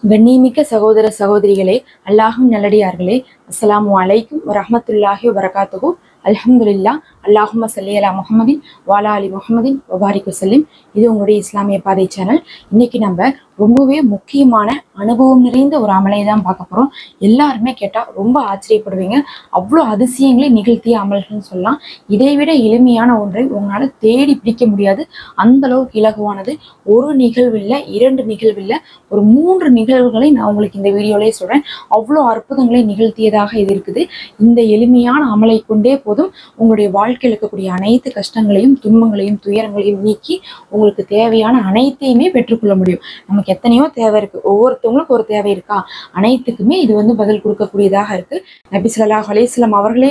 கண்ணியமிக்க சகோதர சகோதரிகளே, அல்லாஹ்வின் நல்லடியார்களே, அஸ்ஸலாமு அலைக்கும் வரஹ்மத்துல்லாஹி வபரகாத்துஹு. அல்ஹம்துலில்லாஹ். அல்லாஹும்ம ஸல்லி அலா முஹம்மதின் வஅலா ஆலி முஹம்மதின் வபாரிக் வஸல்லிம். இது உங்களுடைய இஸ்லாமிய பாதை சேனல். இன்னைக்கு நம்ம ரொம்பவே முக்கியமான அனுபவம் நிறைந்த ஒரு அமலை தான் பார்க்க போறோம். எல்லாருமே கேட்டா ரொம்ப ஆச்சரியப்படுவீங்க. அவ்வளோ அதிசயங்களை நிகழ்த்திய அமல்கள்னு சொல்லலாம். இதைவிட எளிமையான ஒன்றை உங்களால தேடி பிடிக்க முடியாது. அந்த அளவுக்கு இலகுவானது. ஒரு நிகழ்வு இல்லை, 2 நிகழ்வு இல்லை, ஒரு 3 நிகழ்வுகளை நான் உங்களுக்கு இந்த வீடியோலேயே சொல்றேன். அவ்வளோ அற்புதங்களை நிகழ்த்தியதாக இது இருக்குது. இந்த எளிமையான அமலை கொண்டே போதும் உங்களுடைய வாழ்க்கையில் இருக்கக்கூடிய அனைத்து கஷ்டங்களையும், துன்பங்களையும், துயரங்களையும் நீக்கி உங்களுக்கு தேவையான அனைத்தையுமே பெற்றுக்கொள்ள முடியும். நமக்கு எத்தனையோ தேவை இருக்கு, ஒவ்வொருத்தவங்களுக்கும் ஒரு தேவை இருக்கா, அனைத்துக்குமே இது பதில் கொடுக்கக்கூடியதாக இருக்கு. நபி ஸல்லல்லாஹு அலைஹி வஸல்லம் அவர்களே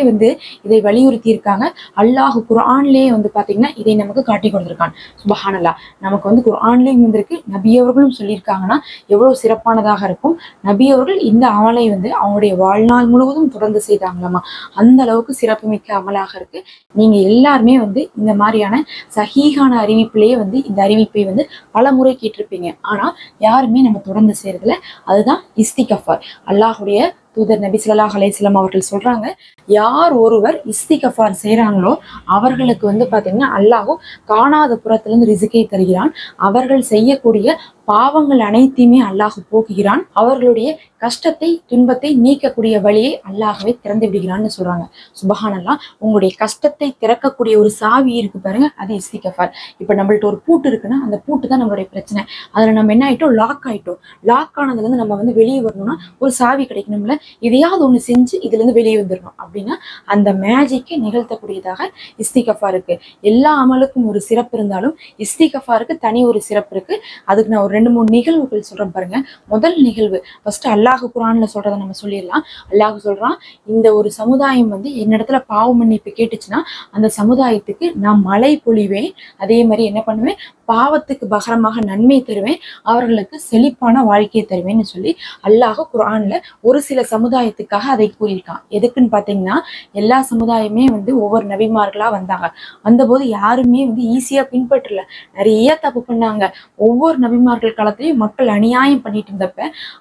இதை வலியுறுத்தி இருக்காங்க. அல்லாஹ் குர்ஆன்லேயே பாத்தீங்கன்னா இதை நமக்கு காட்டி கொடுத்திருக்கான். சுபஹானல்லாஹ். நமக்கு குர்ஆன்லேயும் வந்திருக்கு, நபி அவர்களும் சொல்லியிருக்காங்கன்னா எவ்வளவு சிறப்பானதாக இருக்கும். நபி அவர்கள் இந்த அமலை அவங்களுடைய வாழ்நாள் முழுவதும் தொடர்ந்து செய்தாங்களாமா. அந்த அளவுக்கு சிறப்புமிக்க அமலாக இருக்கு. நீங்க எல்லாருமே இந்த மாதிரியான சஹீஹான அறிவிப்பிலேயே இந்த அறிவிப்பை பல முறை கேட்டிருப்பீங்க. ஆனா யாருமே நம்ம தொடர்ந்து செய்யறதில்ல. அதுதான் இஸ்திகஃபார். அல்லாஹுடைய தூதர் நபி ஸல்லல்லாஹு அலைஹி வஸல்லம் அவர்கள் சொல்றாங்க, யார் ஒருவர் இஸ்திகஃபார் செய்யறாங்களோ அவர்களுக்கு பாத்தீங்கன்னா அல்லாஹ் காணாத புறத்திலிருந்து ரிசுக்கை தருகிறான். அவர்கள் செய்யக்கூடிய பாவங்கள் அனைத்தையுமே அல்லாஹ் போக்குகிறான். அவர்களுடைய கஷ்டத்தை, துன்பத்தை நீக்கக்கூடிய வழியை அல்லாஹ்வே திறந்து விடுகிறான்னு சொல்றாங்க. சுபஹானல்லாஹ். உங்களுடைய கஷ்டத்தை திறக்கக்கூடிய ஒரு சாவி இருக்கு பாருங்க, அது இஸ்திகஃபார். இப்ப நம்மள்ட்ட ஒரு பூட்டு இருக்குன்னா அந்த பூட்டு தான் நம்மளுடைய பிரச்சனை. அதுல நம்ம என்ன ஆயிட்டோம், லாக் ஆயிட்டோம். லாக் ஆனதுல இருந்து நம்ம வெளியே வரணும்னா ஒரு சாவி கிடைக்கணும்ல. இதையாவது ஒண்ணு செஞ்சு இதுல இருந்து வெளியே வந்துடணும் அப்படின்னா அந்த மேஜிக்கை நிகழ்த்தக்கூடியதாக இஸ்திகஃபார் இருக்கு. எல்லா அமலுக்கும் ஒரு சிறப்பு இருந்தாலும் இஸ்திகஃபாருக்கு தனி ஒரு சிறப்பு இருக்கு. அதுக்கு நான் ஒரு 2-3 நிகழ்வுகள் சொல்றேன் பாருங்க. முதல் நிகழ்வு ஃபர்ஸ்ட் அல்லாஹ் குர்ஆன்ல சொல்றதை நம்ம சொல்லிடலாம். அல்லாஹ் சொல்றான், இந்த ஒரு சமுதாயம் என்னிடத்துல பாவ மன்னிப்பு கேட்டுச்சுன்னா அந்த சமுதாயத்துக்கு நான் மழை பொழிவேன். அதே மாதிரி என்ன பண்ணுவேன், பாவத்துக்கு பகரமாக நன்மை தருவேன், அவர்களுக்கு செழிப்பான வாழ்க்கையை தருவேன்னு சொல்லி அல்லாஹ் குர்ஆன்ல ஒரு சில சமுதாயத்துக்காக அதை கூறியிருக்கான். எதுக்குன்னு பாத்தீங்கன்னா, எல்லா சமுதாயமே ஒவ்வொரு நபிமார்களா வந்தாங்க. வந்தபோது யாருமே ஈஸியா பின்பற்றல, நிறைய தப்பு பண்ணாங்க. ஒவ்வொரு நபிமார்கள் காலத்திலையும் மக்கள் அநியாயம் பண்ணிட்டு இருந்தப்ப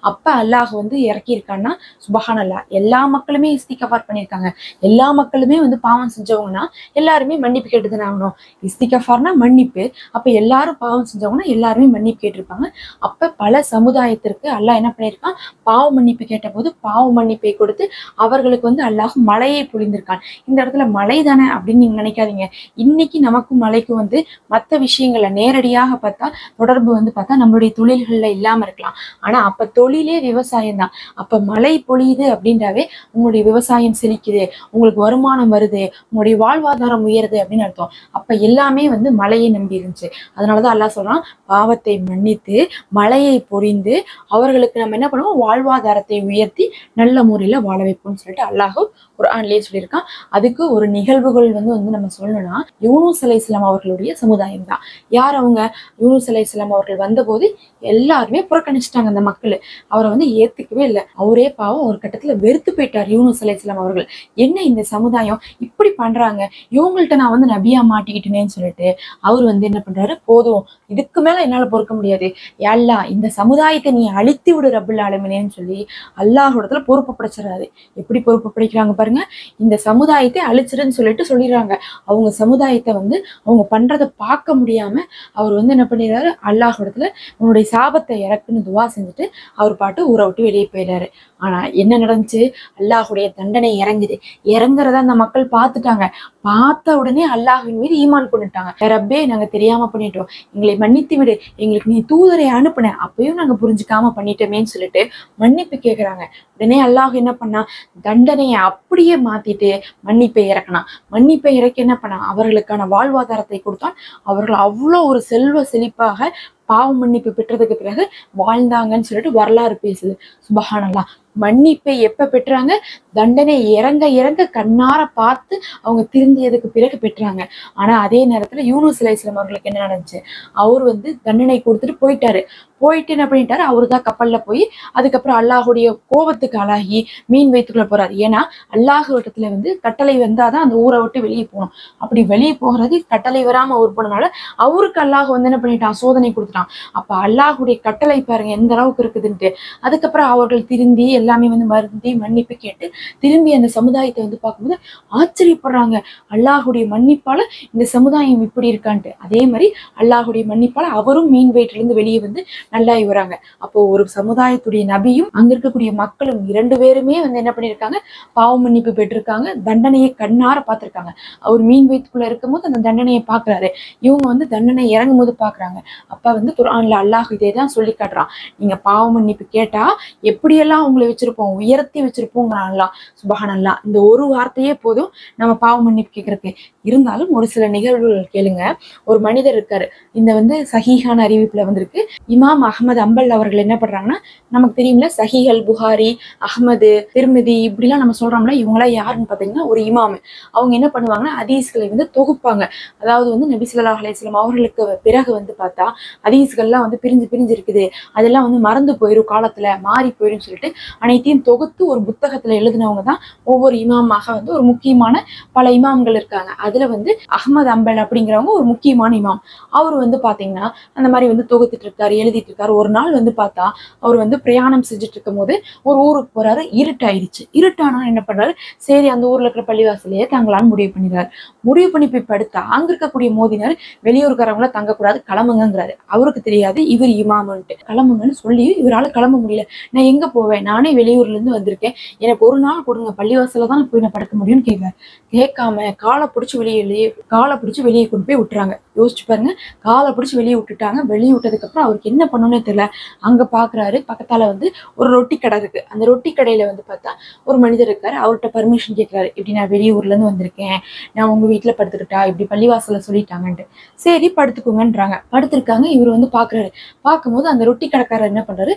அப்ப அல்லாஹ் இறக்கி இருக்கான்னா, சுபஹானல்லாஹ், எல்லா மக்களுமே இஸ்திகஃபார் பண்ணியிருக்காங்க. எல்லா மக்களுமே பாவம் செஞ்சவங்கன்னா எல்லாருமே மன்னிப்பு கேட்டுதானே ஆகணும். இஸ்திகஃபார்னா மன்னிப்பு. அப்ப எல்லாரும் பாவம் செஞ்சவங்கன்னா எல்லாருமே மன்னிப்பு கேட்டிருப்பாங்க. அப்ப பல சமுதாயத்திற்கு அல்லாஹ் என்ன பண்ணியிருக்கான், பாவ மன்னிப்பு கேட்ட போது பாவ மன்னிப்பை கொடுத்து அவர்களுக்கு அல்லாஹ் மழையை பொழிந்திருக்கான். இந்த இடத்துல மழை தானே அப்படின்னு நீங்க நினைக்காதீங்க. இன்னைக்கு நமக்கும் மழைக்கும் மற்ற விஷயங்கள்ல நேரடியாக பார்த்தா தொடர்பு பார்த்தா நம்மளுடைய தொழில்கள்ல இல்லாம இருக்கலாம். ஆனா அப்ப தொழிலே விவசாயம் தான். அப்ப மழை பொழியுது அப்படின்றாவே உங்களுடைய விவசாயம் செழிக்குது, உங்களுக்கு வருமானம் வருது, உங்களுடைய வாழ்வாதாரம் உயருது அப்படின்னு அர்த்தம். அப்ப எல்லாமே மழையை நம்பி இருந்துச்சு. அதனாலதான் அல்லாஹ் சொல்றான், பாவத்தை மன்னித்து மழையை பொழிந்து அவர்களுக்கு நம்ம என்ன பண்ணுவோம், வாழ்வாதாரத்தை உயர்த்தி நல்ல முறையில வாழ வைப்போம்னு சொல்லிட்டு அல்லாஹ் குர்ஆன்லயே சொல்லியிருக்கான். அதுக்கு ஒரு நிகழ்வுகள் நம்ம சொல்லணும்னா, யூனுஸ் அலைஹிஸ்ஸலாம் அவர்களுடைய சமுதாயம் தான். யார் அவங்க? யூனுஸ் அலைஹிஸ்ஸலாம் அவர்கள் வந்தபோது எல்லாருமே புறக்கணிச்சிட்டாங்க. அந்த மக்கள் அவரை ஏத்துக்கவே இல்லை. அவரே பாவம் ஒரு கட்டத்துல வெறுத்து போயிட்டார் யூனுஸ் அலைஹிஸ்ஸலாம் அவர்கள். என்ன இந்த சமுதாயம் இப்படி பண்றாங்க, இவங்கள்ட்ட நான் நபியா மாட்டிக்கிட்டேனேன்னு சொல்லிட்டு அவர் என்ன பண்றாரு, போதும், இதுக்கு மேல என்னால பொறுக்க முடியாது, யா அல்லாஹ் இந்த சமுதாயத்தை நீ அழித்து விடு ரப்புல் ஆலமீனேன்னு சொல்லி அல்லாஹ்விடத்துல பொறுப்பு படைச்சிடறாரு. எப்படி பொறுப்பு படைக்கிறாங்க பாருங்க. இந்த சமுதாயத்தை அழிச்சிருன்னு சொல்லிடுறாங்க. அவங்க சமுதாயத்தை அவங்க பண்றதை பார்க்க முடியாம அவர் என்ன பண்ணிடுறாரு, அல்லாஹ்விடத்துல உன்னுடைய சாபத்தை இறக்குன்னு துவா செஞ்சுட்டு அவர் பாட்டு ஊரை விட்டு வெளியே போயிடாரு. ஆனா என்ன நடந்துச்சு, அல்லாஹுடைய தண்டனை இறங்குது. இறங்குறத அந்த மக்கள் பார்த்துட்டாங்க. பார்த்த உடனே அல்லாஹ்வின் மீது ஈமான் கொண்டுட்டாங்க. ரப்பே, நாங்க தெரியாம பண்ணிட்டோம், எங்களை மன்னித்து விடு, எங்களுக்கு நீ தூதரை அனுப்புன, அப்பயும் நாங்க புரிஞ்சுக்காம பண்ணிட்டோமேன்னு சொல்லிட்டு மன்னிப்பு கேட்கிறாங்க. உடனே அல்லாஹ் என்ன பண்ணா, தண்டனையை அப்படியே மாத்திட்டு மன்னிப்பை இறக்கினான். மன்னிப்பை இறக்கி என்ன பண்ணா, அவர்களுக்கான வாழ்வாதாரத்தை கொடுத்தான். அவர்கள் அவ்வளோ ஒரு செல்வ செழிப்பாக பாவ மன்னிப்பு பெற்றதுக்கு பிறகு வாழ்ந்தாங்கன்னு சொல்லிட்டு வரலாறு பேசுது. சுபஹானல்லாஹ். மன்னிப்பை எப்ப பெற்றாங்க, தண்டனை இறங்க இறங்க கண்ணார பார்த்து அவங்க திருந்தியதுக்கு பிறகு பெற்றாங்க. ஆனா அதே நேரத்துல யூனுஸ் அலைஹிஸ்ஸலாம் அவர்களுக்கு என்ன நடந்துச்சு, அவர் தண்டனை கொடுத்துட்டு போயிட்டாரு. போயிட்டு என்ன பண்ணிட்டாரு, அவரு தான் கப்பல்ல போய் அதுக்கப்புறம் அல்லாஹுடைய கோபத்துக்கு ஆளாகி மீன் வயிற்றுக்குள்ள போறாரு. ஏன்னா அல்லாஹ் இடத்துல வந்து கட்டளை வந்தாதான் அந்த ஊரை விட்டு வெளியே போகணும். அப்படி வெளியே போகிறது கட்டளை வராம அவர் போனதுனால அவருக்கு அல்லாஹ் வந்து என்ன பண்ணிட்டான், சோதனை கொடுத்துட்டான். அப்ப அல்லாஹுடைய கட்டளை பாருங்க எந்த அளவுக்கு இருக்குதுன்ட்டு. அதுக்கப்புறம் அவர்கள் திரும்பி எல்லாமே வந்து மருந்தி மன்னிப்பு கேட்டு திரும்பி அந்த சமுதாயத்தை வந்து பார்க்கும்போது ஆச்சரியப்படுறாங்க. அல்லாஹுடைய மன்னிப்பால இந்த சமுதாயம் இப்படி இருக்கான்ட்டு. அதே மாதிரி அல்லாஹுடைய மன்னிப்பால அவரும் மீன் வயிற்றிலிருந்து வெளியே வந்து நல்லாயி வராங்க. அப்போ ஒரு சமுதாயத்துடைய நபியும் அங்க இருக்கக்கூடிய மக்களும் 2 பேருமே வந்து என்ன பண்ணியிருக்காங்க, பாவ மன்னிப்பு பெற்றிருக்காங்க, தண்டனையை கண்ணார பார்த்திருக்காங்க. அவர் மீன் வயிற்றுக்குள்ள இருக்கும்போது அந்த தண்டனையை பார்க்கிறாரு, இவங்க வந்து தண்டனை இறங்கும் போது பாக்குறாங்க. அப்ப வந்து குர்ஆன்ல அல்லாஹ் இதே தான் சொல்லி காட்டுறான். நீங்க பாவ மன்னிப்பு கேட்டா எப்படியெல்லாம் உங்களை வச்சிருப்போம், உயர்த்தி வச்சிருப்போங்கிறான்லாம். சுபஹானல்லாஹ். இந்த ஒரு வார்த்தையே போதும் நம்ம பாவ மன்னிப்பு கேட்கறதுக்கு. இருந்தாலும் ஒரு சில நிகழ்வுகள் கேளுங்க. ஒரு மனிதர் இருக்காரு, இந்த வந்து சஹீஹான அறிவிப்புல வந்திருக்கு. இமாம் அஹ்மது அம்பல் அவர்கள் என்ன பண்றாங்கன்னா, நமக்கு தெரியும்ல சஹீஹ் அல் புகாரி, அஹ்மது, திர்மிதி இப்படிலாம் நம்ம சொல்றோம்ல, இவங்களாம் யாருன்னு பாத்தீங்கன்னா ஒரு இமாம். அவங்க என்ன பண்ணுவாங்கன்னா ஹதீஸ்களை வந்து தொகுப்பாங்க. அதாவது வந்து நபி ஸல்லல்லாஹு அலைஹி வஸல்லம் அவர்களுக்கு பிறகு வந்து பார்த்தா ஹதீஸ்கள்லாம் வந்து பிரிஞ்சு பிரிஞ்சு இருக்குது, அதெல்லாம் வந்து மறந்து போயிடும், காலத்துல மாறி போயிடும் சொல்லிட்டு அனைத்தையும் தொகுத்து ஒரு புத்தகத்துல எழுதினவங்க தான் ஒவ்வொரு இமாமாக வந்து ஒரு முக்கியமான பல இமாம்கள் இருக்காங்க. அதுல வந்து அஹ்மது அம்பல் அப்படிங்கிறவங்க ஒரு முக்கியமான இமாம். அவர் வந்து பாத்தீங்கன்னா அந்த மாதிரி வந்து தொகுத்துட்டு இருக்காரு, எழுதிட்டு இருக்காரு. ஒரு நாள் வந்து பார்த்தா அவர் வந்து பிரயாணம் செஞ்சுட்டு இருக்கும் போது ஒரு ஊருக்கு போறாரு. இருட்டாயிடுச்சு. இருட்டானா என்ன பண்றாரு, சரி அந்த ஊர்ல இருக்கிற பள்ளிவாசலையே தங்கலான்னு முடிவு பண்ணிடுறாரு. முடிவு பண்ணி போய் படுத்தா அங்க இருக்கக்கூடிய மோதினார் வெளியூர்காரங்கள தங்கக்கூடாது, கிளம்புங்கிறாரு. அவருக்கு தெரியாது இவர் இமாமுன்ட்டு. கிளம்புங்கன்னு சொல்லி இவரால் கிளம்ப முடியல. நான் எங்க போவேன், நானே வெளியூர்ல இருந்து வந்திருக்கேன், எனக்கு ஒரு நாள் கொடுங்க, பள்ளிவாசல தான் போய் நான் படுக்க முடியும்னு கேட்க கேட்காம காலை பிடிச்சி வெளியே கொண்டு போய் விட்டுறாங்க. யோசிச்சு பாருங்க, காலை பிடிச்சி வெளியே விட்டுட்டாங்க. வெளியே விட்டதுக்கு அப்புறம் அவருக்கு என்ன பண்ணணும்னே தெரியல. அங்க பாக்குறாரு, பக்கத்தால வந்து ஒரு ரொட்டி கடை இருக்கு. அந்த ரொட்டி கடையில வந்து பார்த்தா ஒரு மனிதர் இருக்காரு. அவர்கிட்ட பர்மிஷன் கேட்கிறாரு, இப்படி நான் வெளியூர்ல இருந்து வந்திருக்கேன், நான் உங்க வீட்டுல படுத்துக்கிட்டா, இப்படி பள்ளிவாசல சொல்லிட்டாங்கன்ட்டு. சரி படுத்துக்கோங்கன்றாங்க. படுத்திருக்காங்க. இவர் வந்து பாக்குறாரு. பார்க்கும்போது அந்த ரொட்டி கடைக்காரர் என்ன பண்றாரு,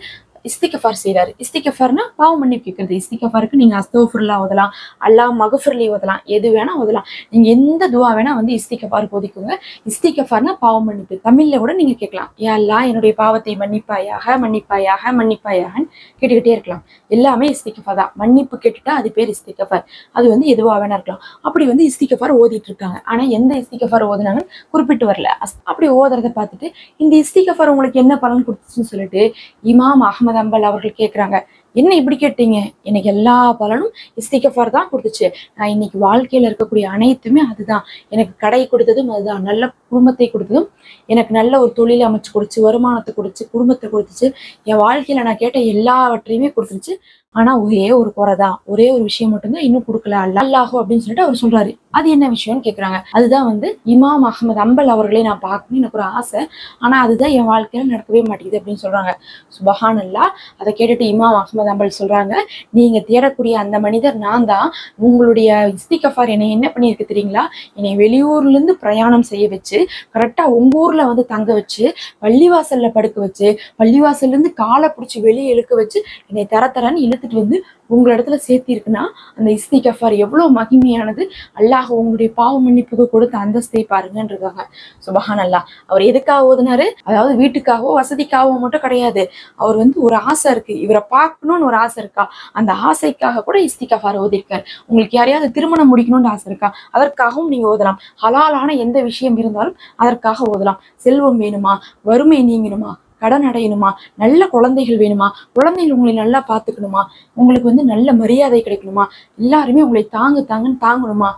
இஸ்திகஃபார் செய்யறாரு. இஸ்திகஃபார்னா பாவ மன்னிப்பு கேட்கறது. இஸ்திகஃபாருக்கு நீங்க அஸ்தக்ஃபிருல்லாஹ் ஓதலாம், அல்லாஹ் மக்ஃபிர்லி ஓதலாம், எது வேணா ஓதலாம். நீங்க எந்த துவா வேணா வந்து இஸ்திகஃபார் ஓதிக்கோங்க. இஸ்திகஃபார்னா பாவ மன்னிப்பு. தமிழ்ல கூட நீங்க கேட்கலாம், யா அல்லாஹ் என்னுடைய பாவத்தை மன்னிப்பாயாக மன்னிப்பாயாக மன்னிப்பாயாகன்னு கேட்டுக்கிட்டே இருக்கலாம். எல்லாமே இஸ்திகஃபார் தான். மன்னிப்பு கேட்டுட்டா அது பேர் இஸ்திகஃபார். அது வந்து எதுவா வேணா இருக்கலாம். அப்படி வந்து இஸ்திகஃபார் ஓதிட்டு இருக்காங்க. ஆனா எந்த இஸ்திகஃபார் ஓதுனாங்கன்னு குறிப்பிட்டு வரல. அப்படி ஓதுறதை பார்த்துட்டு இந்த இஸ்திகஃபார் உங்களுக்கு என்ன பலன் கொடுத்துச்சுன்னு சொல்லிட்டு இமாம் அஹ்மது அம்பல் அவர்கள் கேட்கிறாங்க, என்ன இப்படி கேட்டீங்க? எனக்கு எல்லா பலனும் இஸ்திகஃபார் தான் கொடுத்துச்சு. நான் இன்னைக்கு வாழ்க்கையில இருக்கக்கூடிய அனைத்துமே அதுதான். எனக்கு கடை கொடுத்ததும் அதுதான், நல்ல குடும்பத்தை கொடுத்ததும், எனக்கு நல்ல ஒரு தொழிலை அமைச்சு கொடுத்து, வருமானத்தை கொடுத்து, குடும்பத்தை கொடுத்துச்சு. என் வாழ்க்கையில நான் கேட்ட எல்லாவற்றையுமே கொடுத்துருச்சு. ஆனா ஒரே ஒரு குறைதான், ஒரே ஒரு விஷயம் மட்டும்தான் இன்னும் கொடுக்கல அல்லாஹ் அப்படின்னு சொல்லிட்டு அவர் சொல்றாரு. அது என்ன விஷயம்னு கேட்கறாங்க. அதுதான் வந்து இமாம் அஹ்மது அம்பல் அவர்களே நான் பார்க்கணும், எனக்கு ஒரு ஆசை, ஆனா அதுதான் என் வாழ்க்கையில நடக்கவே மாட்டேங்குது அப்படின்னு சொல்றாங்க. சுபஹானல்லாஹ். அதை கேட்டுட்டு இமாம் அஹ்மது அம்பல் சொல்றாங்க, நீங்க தேடக்கூடிய அந்த மனிதர் நான் தான். உங்களுடைய இஸ்திகஃபார் என்னை என்ன பண்ணியிருக்கு தெரியுங்களா, என்னை வெளியூர்ல இருந்து பிரயாணம் செய்ய வச்சு கரெக்டா உங்க ஊர்ல வந்து தங்க வச்சு பள்ளிவாசல்ல படுக்க வச்சு பள்ளிவாசல்ல இருந்து காலை பிடிச்சி வெளியே இழுக்க வச்சு என்னை தரன்னு இழுத்துட்டு வந்து உங்க இடத்துல சேர்த்தி இருக்குன்னா அந்த இஸ்திகஃபார் எவ்வளவு மகிமையானது. அல்லாஹ் உங்களுடைய பாவ மன்னிப்புக்கு கொடுத்த அந்தஸ்தை பாருங்கன்றாங்க. சுபஹானல்லாஹ். அவர் எதுக்காக ஓதுனாரு, அதாவது வீட்டுக்காகவோ வசதிக்காகவோ மட்டும் கிடையாது. அவர் வந்து ஒரு ஆசை இருக்கு, இவரை பார்க்கணும்னு ஒரு ஆசை இருக்கா, அந்த ஆசைக்காக கூட இஸ்திகஃபார் ஓதிருக்காரு. உங்களுக்கு யாரையாவது திருமணம் முடிக்கணும்னு ஆசை இருக்கா, அதற்காகவும் நீங்க ஓதலாம். ஹலாலான எந்த விஷயம் இருந்தாலும் அதற்காக ஓதலாம். செல்வம் வேணுமா, வறுமை நீங்கணுமா, கடன் அடையணுமா, நல்ல குழந்தைகள் வேணுமா, குழந்தைகள் உங்களை நல்லா பார்த்துக்கணுமா, உங்களுக்கு வந்து நல்ல மரியாதை கிடைக்கணுமா, எல்லாருமே உங்களை தாங்கன்னு தாங்கணுமா,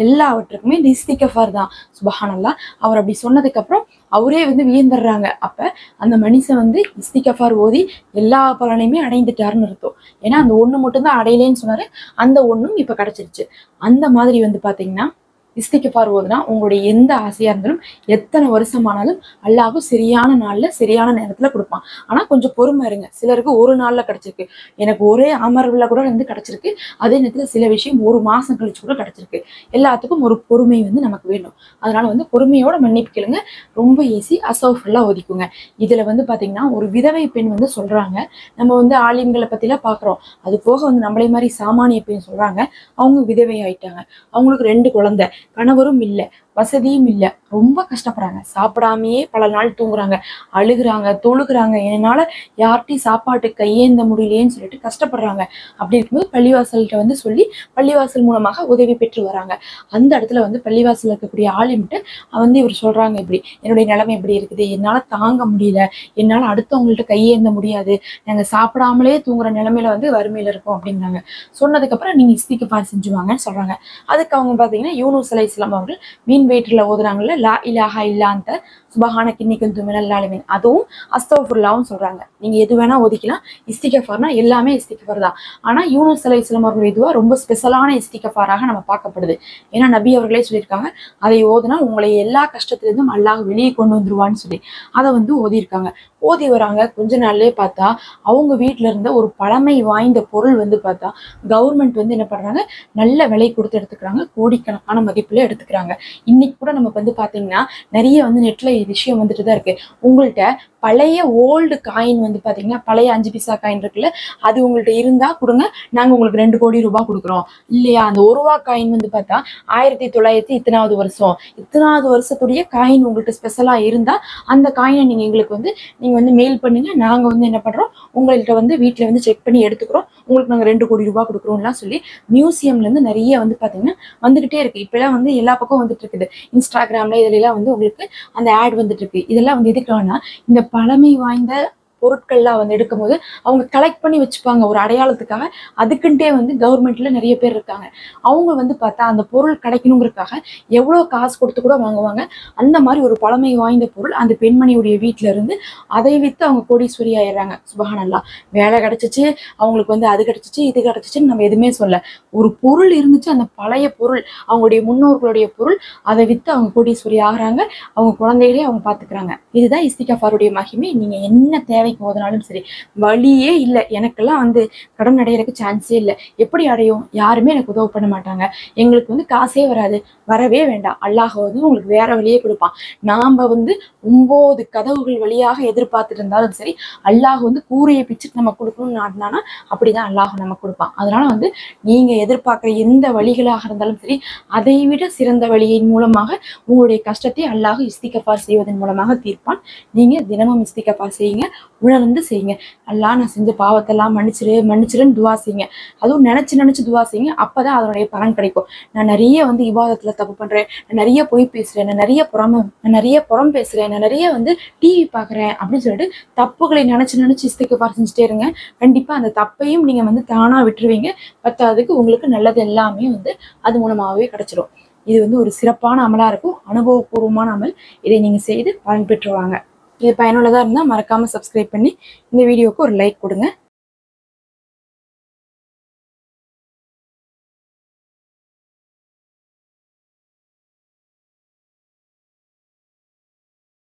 எல்லாவற்றுக்குமே இந்த இஸ்திகஃபார் தான். சுபஹானல்லாஹ். அவர் அப்படி சொன்னதுக்கு அப்புறம் அவரே வந்து வியந்துடுறாங்க. அப்ப அந்த மனுஷன் வந்து இஸ்திகஃபார் ஓதி எல்லா பலனையுமே அடைந்துட்டாருன்னு அர்த்தம். ஏன்னா அந்த ஒண்ணு மட்டும்தான் அடையலேன்னு சொன்னாரு, அந்த ஒண்ணும் இப்ப கிடைச்சிருச்சு. அந்த மாதிரி வந்து பாத்தீங்கன்னா இஸ்திகஃபார் ஓதுனா உங்களுடைய எந்த ஆசையா இருந்தாலும் எத்தனை வருஷமானாலும் அல்லாஹ் சரியான நாள்ல சரியான நேரத்துல கொடுப்பான். ஆனா கொஞ்சம் பொறுமை இருங்க. சிலருக்கு ஒரு நாள்ல கிடைச்சிருக்கு, எனக்கு ஒரே அமர்வுல கூட வந்து கிடைச்சிருக்கு. அதே நேரத்துல சில விஷயம் ஒரு மாசம் கழிச்சு கூட கிடைச்சிருக்கு. எல்லாத்துக்கும் ஒரு பொறுமை வந்து நமக்கு வேணும். அதனால வந்து பொறுமையோட மன்னிப்பு கேளுங்க. ரொம்ப ஈஸி. அஸ்தக்ஃபிருல்லா ஓதிக்குங்க. இதுல வந்து பாத்தீங்கன்னா ஒரு விதவை பெண் வந்து சொல்றாங்க, நம்ம வந்து ஆலிம்களை பத்திலாம் பாக்குறோம், அது போக வந்து நம்மளே மாதிரி சாமானிய பெண் சொல்றாங்க, அவங்க விதவை ஆயிட்டாங்க, அவங்களுக்கு 2 குழந்தை, கணவரும் இல்லை, வசதியும் இல்லை, ரொம்ப கஷ்டப்படுறாங்க, சாப்பிடாமையே பல நாள் தூங்குறாங்க, அழுகுறாங்க, தொழுகிறாங்க, என்னால் யார்கிட்டையும் சாப்பாட்டுக்கு கையேந்த முடியலேன்னு சொல்லிட்டு கஷ்டப்படுறாங்க. அப்படி இருக்கும்போது பள்ளிவாசல்கிட்ட வந்து சொல்லி பள்ளிவாசல் மூலமாக உதவி பெற்று வராங்க. அந்த இடத்துல வந்து பள்ளிவாசல் இருக்கக்கூடிய ஆளுமிட்டு வந்து இவர் சொல்றாங்க, இப்படி என்னுடைய நிலைமை எப்படி இருக்குது, என்னால் தாங்க முடியல, என்னால் அடுத்தவங்கள்ட்ட கையேந்த முடியாது, நாங்கள் சாப்பிடாமலே தூங்குற நிலைமையில வந்து வறுமையில இருக்கோம் அப்படிங்கிறாங்க. சொன்னதுக்கப்புறம் நீங்கள் இஸ்திக்ஃபார் செஞ்சுவாங்கன்னு சொல்றாங்க. அதுக்கு அவங்க பார்த்தீங்கன்னா யூனுஸ் அலைஹிஸ்ஸலாம் அவர்கள் மீன் வயிற்றுல ஓதுறாங்கல்ல, லா இலாஹா இல்லா அந்த சுபஹான கின்னிக்கும் துமினல் ஆலமீன், அதுவும் அஸ்தக்ஃபிருல்லாஹ்வும் சொல்றாங்க. நீங்க எது வேணா ஒதுக்கலாம். இஸ்திக்ஃபார்னா எல்லாமே இஸ்திக்ஃபார் தான். ஆனா யூனுஸ் அலைஹிஸ்ஸலாம் அவர்கள் இதுவா ரொம்ப ஸ்பெஷலான இஸ்திக்ஃபாராக நம்ம பார்க்கப்படுது. ஏன்னா நபி அவர்களே சொல்லியிருக்காங்க, அதை ஓதுனா உங்களை எல்லா கஷ்டத்திலிருந்தும் அல்லாஹ் வெளியே கொண்டு வந்துருவான்னு சொல்லி அதை வந்து ஓதியிருக்காங்க. ஓதி வராங்க. கொஞ்ச நாள்லயே பார்த்தா அவங்க வீட்டுல இருந்த ஒரு பழமை வாய்ந்த பொருள் வந்து பார்த்தா கவர்மெண்ட் வந்து என்ன பண்றாங்க, நல்ல விலை கொடுத்து எடுத்துக்கிறாங்க, கோடிக்கணக்கான மதிப்புல எடுத்துக்கிறாங்க. இன்னைக்கு கூட நமக்கு வந்து பாத்தீங்கன்னா நிறைய வந்து நெட்ல விஷயம் வந்துட்டு தான் இருக்கு. உங்கள்கிட்ட பழைய ஓல்டு காயின் வந்து பாத்தீங்கன்னா பழைய 5 பைசா காயின் இருக்குல்ல, அது உங்கள்கிட்ட இருந்தா கொடுங்க, நாங்க உங்களுக்கு 2 கோடி ரூபாய் கொடுக்குறோம். இல்லையா, அந்த 1 ரூபா காயின் வந்து பார்த்தா 1900 இத்தனாவது வருஷம், இத்தனாவது வருஷத்துடைய காயின் உங்கள்கிட்ட ஸ்பெஷலா இருந்தா அந்த காயினை நீங்க எங்களுக்கு வந்து நீங்க வந்து மெயில் பண்ணுங்க, நாங்க வந்து என்ன பண்றோம், உங்கள்கிட்ட வந்து வீட்டுல வந்து செக் பண்ணி எடுத்துக்கிறோம், உங்களுக்கு நாங்க 2 கோடி ரூபாய் கொடுக்குறோம்லாம் சொல்லி மியூசியம்ல இருந்து நிறைய வந்து பாத்தீங்கன்னா வந்துகிட்டே இருக்கு. இப்பெல்லாம் வந்து எல்லா பக்கம் வந்துட்டு இருக்குது. இன்ஸ்டாகிராம்ல இதுல எல்லாம் வந்து உங்களுக்கு அந்த ஆட் வந்துட்டு இருக்கு. இதெல்லாம் வந்து எதுக்கானா, இந்த பழமை வாய்ந்த பொருட்கள்லாம் வந்து எடுக்கும்போது அவங்க கலெக்ட் பண்ணி வச்சுப்பாங்க ஒரு அடையாளத்துக்காக. அதுக்குன்ட்டே வந்து கவர்மெண்ட்ல நிறைய பேர் இருக்காங்க. அவங்க வந்து பார்த்தா அந்த பொருள் கிடைக்கணுங்கிறதுக்காக எவ்வளோ காசு கொடுத்து கூட வாங்குவாங்க. அந்த மாதிரி ஒரு பழமை வாய்ந்த பொருள் அந்த பெண்மணியுடைய வீட்டுல இருந்து அதை வித்து அவங்க கோடீஸ்வரி ஆயிடுறாங்க. சுபஹானல்லாஹ். வேலை கிடைச்சிச்சு, அவங்களுக்கு வந்து அது கிடைச்சிச்சு இது கிடைச்சிச்சுன்னு நம்ம எதுவுமே சொல்ல. ஒரு பொருள் இருந்துச்சு, அந்த பழைய பொருள் அவங்களுடைய முன்னோர்களுடைய பொருள், அதை வித்து அவங்க கோடீஸ்வரி ஆகிறாங்க. அவங்க குழந்தைகளே அவங்க பார்த்துக்கிறாங்க. இதுதான் இஸ்திக்ஃபாருடைய மகிமை. நீங்க என்ன தேவைக்கு போதனாலும் சரி, வழியே இல்லை, எனக்கெல்லாம் வந்து கடன் அடையிறதுக்கு சான்ஸே இல்லை, எப்படி அடையும், யாருமே எனக்கு உதவி பண்ண மாட்டாங்க, எங்களுக்கு வந்து காசே வராது, வரவே வேண்டாம், அல்லாஹ் வந்து உங்களுக்கு வேற வழியே கொடுப்பான். நாம வந்து 9 கதவுகள் வழியாக எதிர்பார்த்துட்டு இருந்தாலும் சரி, அல்லாஹ் வந்து கூரையை பிச்சுட்டு நம்ம கொடுக்கணும்னு நாடினானா அப்படிதான் அல்லாஹ் நமக்கு கொடுப்பான். அதனால வந்து நீங்க எதிர்பார்க்குற எந்த வழிகளாக இருந்தாலும் சரி, அதை விட சிறந்த வழியின் மூலமாக உங்களுடைய கஷ்டத்தை அல்லாஹ் இஸ்திக்ஃபார் செய்வதன் மூலமாக தீர்ப்பான். நீங்க தினமும் இஸ்திக்ஃபார் செய்யுங்க, உணர்ந்து செய்யுங்க. அல்லாஹ் நான் செஞ்ச பாவத்தெல்லாம் மன்னிச்சிருன்னு துவா செய்யுங்க. அதுவும் நினைச்சு துவா செய்யுங்க. அப்பதான் அதனுடைய பலன் கிடைக்கும். நான் நிறைய வந்து இபாதத்துல தப்பு பண்றேன், நான் நிறைய பொய் பேசுறேன், நான் நிறைய புறம் பேசுறேன், நான் நிறைய வந்து டிவி பாக்குறேன் அப்படின்னு சொல்லிட்டு தப்புகளை நினைச்சு இஸ்திக்ஃபார் செஞ்சுட்டே இருங்க. கண்டிப்பா அந்த தப்பையும் நீங்க வந்து தானா விட்டுருவீங்க. பத்தாவதுக்கு உங்களுக்கு நல்லது எல்லாமே வந்து அது மூலமாகவே கிடைச்சிடும். இது வந்து ஒரு சிறப்பான அமலா இருக்கும், அனுபவபூர்வமான அமல். இதை நீங்க செய்து பலன் பெற்றுவாங்க. இது பயனுள்ளதா இருந்தால் மறக்காம சப்ஸ்கிரைப் பண்ணி இந்த வீடியோவுக்கு ஒரு லைக் கொடுங்க.